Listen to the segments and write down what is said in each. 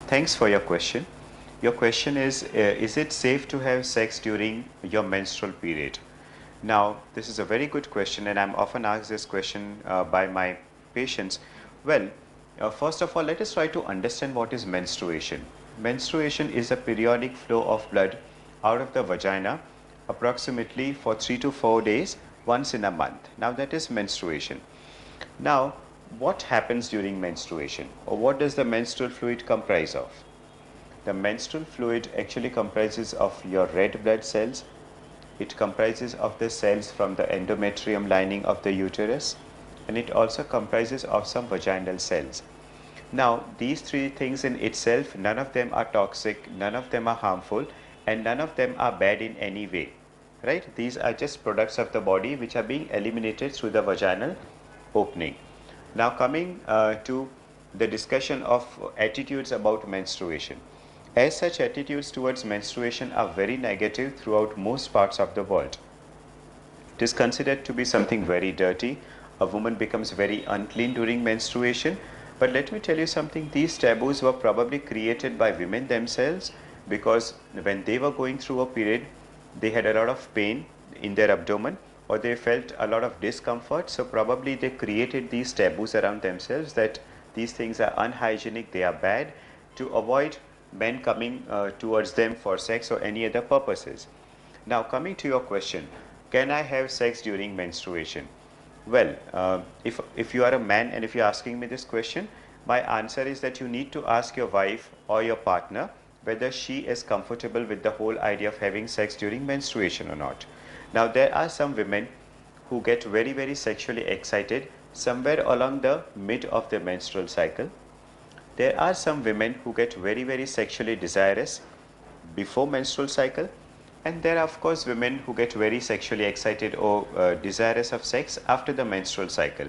Thanks for your question. Your question is it safe to have sex during your menstrual period? Now, this is a very good question, and I'm often asked this question by my patients. Well, first of all, let us try to understand what is menstruation. Menstruation is a periodic flow of blood out of the vagina approximately for 3 to 4 days once in a month. Now, that is menstruation. Now, what happens during menstruation, or what does the menstrual fluid comprise of? The menstrual fluid actually comprises of your red blood cells. It comprises of the cells from the endometrium lining of the uterus, and it also comprises of some vaginal cells. Now, these three things in itself, none of them are toxic, none of them are harmful, and none of them are bad in any way, right? These are just products of the body which are being eliminated through the vaginal opening. Now, coming to the discussion of attitudes about menstruation. As such, attitudes towards menstruation are very negative throughout most parts of the world. It is considered to be something very dirty. A woman becomes very unclean during menstruation. But let me tell you something, these taboos were probably created by women themselves, because when they were going through a period, they had a lot of pain in their abdomen, or they felt a lot of discomfort. So probably they created these taboos around themselves that these things are unhygienic, they are bad, to avoid men coming towards them for sex or any other purposes. Now, coming to your question, can I have sex during menstruation? Well, if you are a man and if you're asking me this question, my answer is that you need to ask your wife or your partner whether she is comfortable with the whole idea of having sex during menstruation or not. Now, there are some women who get very, very sexually excited somewhere along the mid of their menstrual cycle. There are some women who get very, very sexually desirous before menstrual cycle, and there are of course women who get very sexually excited or desirous of sex after the menstrual cycle.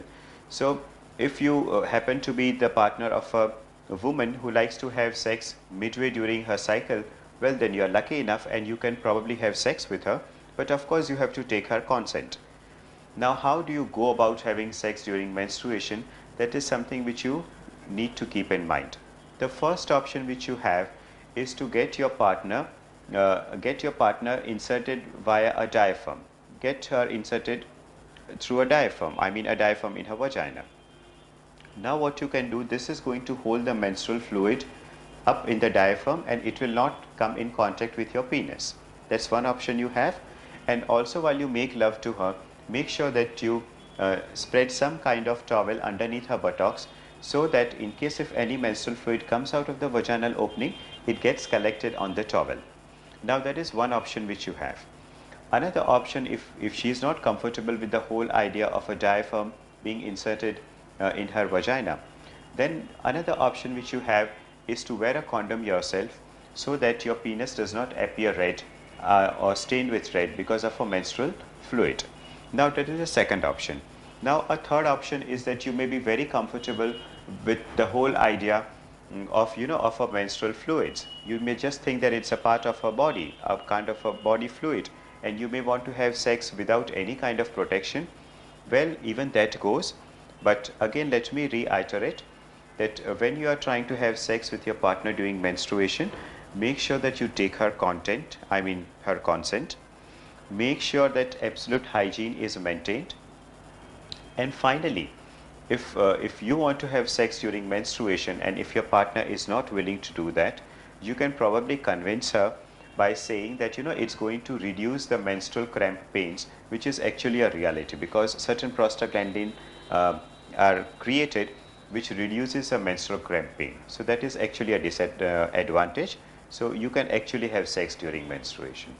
So if you happen to be the partner of a woman who likes to have sex midway during her cycle, well, then you are lucky enough and you can probably have sex with her, but of course you have to take her consent. Now, how do you go about having sex during menstruation? That is something which you need to keep in mind. The first option which you have is to get your partner inserted via a diaphragm. Get her inserted through a diaphragm, I mean a diaphragm in her vagina. Now what you can do, this is going to hold the menstrual fluid up in the diaphragm and it will not come in contact with your penis. That's one option you have. And also, while you make love to her, make sure that you spread some kind of towel underneath her buttocks, so that in case if any menstrual fluid comes out of the vaginal opening, it gets collected on the towel. Now, that is one option which you have. Another option, if she is not comfortable with the whole idea of a diaphragm being inserted in her vagina, then another option which you have is to wear a condom yourself, so that your penis does not appear red or stained with red because of a menstrual fluid. Now, that is the second option. Now, a third option is that you may be very comfortable with the whole idea of a menstrual fluids. You may just think that it's a part of her body, a kind of a body fluid, and you may want to have sex without any kind of protection. Well, even that goes. But again, let me reiterate that when you are trying to have sex with your partner during menstruation, make sure that you take her consent. Make sure that absolute hygiene is maintained. And finally, if you want to have sex during menstruation and if your partner is not willing to do that, you can probably convince her by saying that it's going to reduce the menstrual cramp pains, which is actually a reality, because certain prostaglandins are created which reduces the menstrual cramp pain. So that is actually a disadvantage. So you can actually have sex during menstruation.